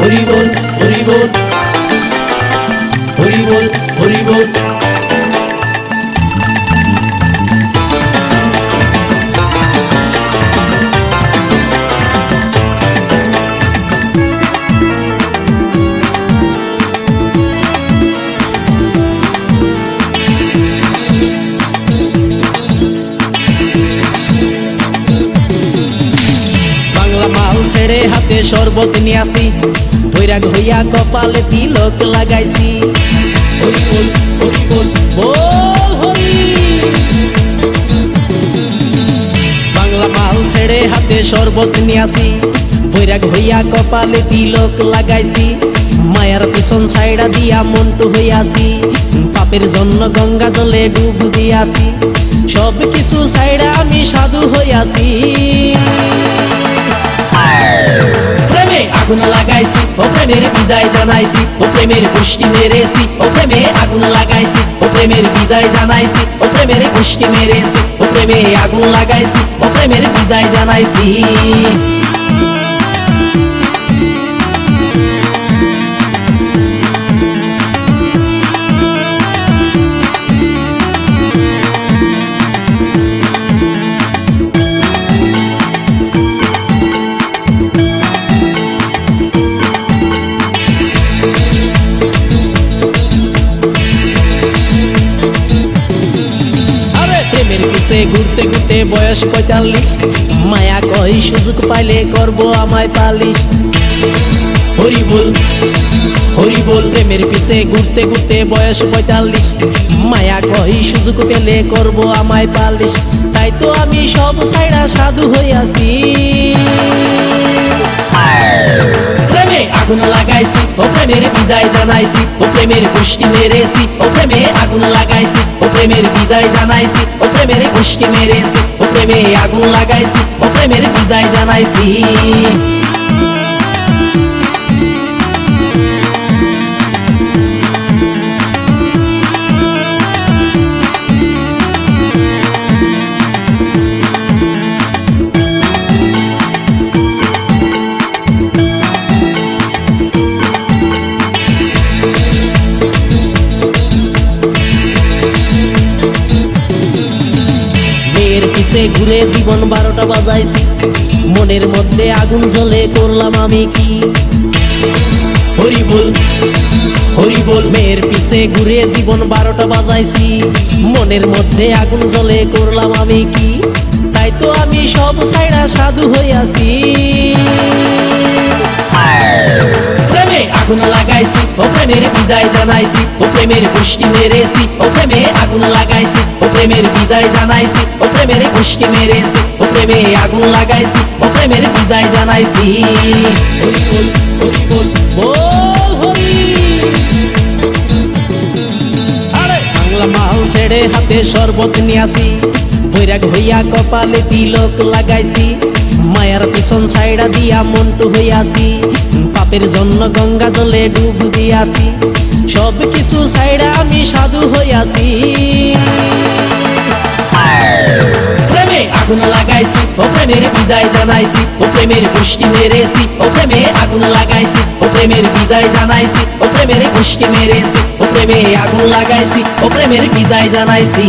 হরি বল হরি বল হরি বল হরি বল। ছেড়ে হাতে শরবত নিয়ে আসি, বৈরাগ হইয়া কপালে তিলক লাগাইছি। হরি বল হরি বল বল হরি। বাংলা মাল ছেড়ে হাতে শরবত নিয়ে আসি, বৈরাগ হইয়া কপালে তিলক লাগাইছি। মায়ার পিছন ছাইড়া দিয়া মন্টু হইয়াছি, পাপের জন্য গঙ্গা জলে ডুব দিয়াছি। সব কিছু ছাইড়া আমি সাধু হইয়াছি। প্রেমে আগুন লাগাইছি, ও প্রেমের বিদায় জানাইছি, ও প্রেমের গোষ্ঠী মেরেছি। ও প্রেমে আগুন লাগাইছি, ও প্রেমের বিদায় জানাইছি, ও প্রেমের গোষ্ঠী মেরেছি। ও প্রেমে আগুন লাগাইছি, ও প্রেমের বিদায় জানাইছি। ঘুরতে ঘুরতে বয়স ৪৫, মায়া কই সুযোগ পাইলে করব আমায় পালিশ। হরি বল হরি বল। প্রেমের পিছে ঘুরতে ঘুরতে বয়স ৪৫, মায়া কই সুযোগ পেলে করব আমায় পালিশ। তাই তো আমি সব ছাইড়া সাধু হইয়াছি। প্রেমে আগুন লাগাইছি, ও প্রেমের বিদায় জানাইছি, ও প্রেমের গোষ্ঠী মেরেছি। ও প্রেমে আগুন লাগাইছি, ও প্রেমের বিদায় জানাইছি, ও প্রেমের গোষ্ঠী মেরেছি। ও প্রেমে আগুন লাগাইছি, ও প্রেমের বিদায় জানাইছি। ঘুরে জীবন ১২টা বাজাইছি, মনের মধ্যে আগুন জ্বলে করলাম আমি কি। হরি বল হরি বল। মেয়ের পিছে ঘুরে জীবন ১২টা বাজাইছি, মনের মধ্যে আগুন জ্বলে করলাম আমি কি। তাই তো আমি সব ছাইড়া সাধু হইয়াছি। প্রেমে আগুন লাগাইছি, ও প্রেমের বিদায় জানাইছি, ও প্রেমের গোষ্ঠী মেরেছি। ও প্রেমে আগুন লাগাইছি, ও প্রেমের বিদায় জানাইছি, ও প্রেমের গোষ্ঠী মেরেছি। ও প্রেমে আগুন লাগাইছি, ও প্রেমের বিদায় জানাইছি। হরি বল হরি বল বল হরি। আরে বাংলা মাল ছেড়ে হাতে শরবত নিয়াছি, বৈরাগ হইয়া কপালে তিলক লাগাইছি। মায়ার পিছন ছাইড়া দিয়া মন্টু হইয়াছি, পাপের জন্য গঙ্গা জলে ডুব দিয়াছি। সব কিছু ছাইড়া আমি সাধু হইয়াছি। প্রেমে আগুন লাগাইছি, ও প্রেমের বিদায় জানাইছি, ও প্রেমের গোষ্ঠী মেরেছি। ও প্রেমে আগুন লাগাইছি, ও প্রেমের বিদায় জানাইছি, ও প্রেমের গোষ্ঠী মেরেছি। ও প্রেমে আগুন লাগাইছি, ও প্রেমের বিদায় জানাইছি।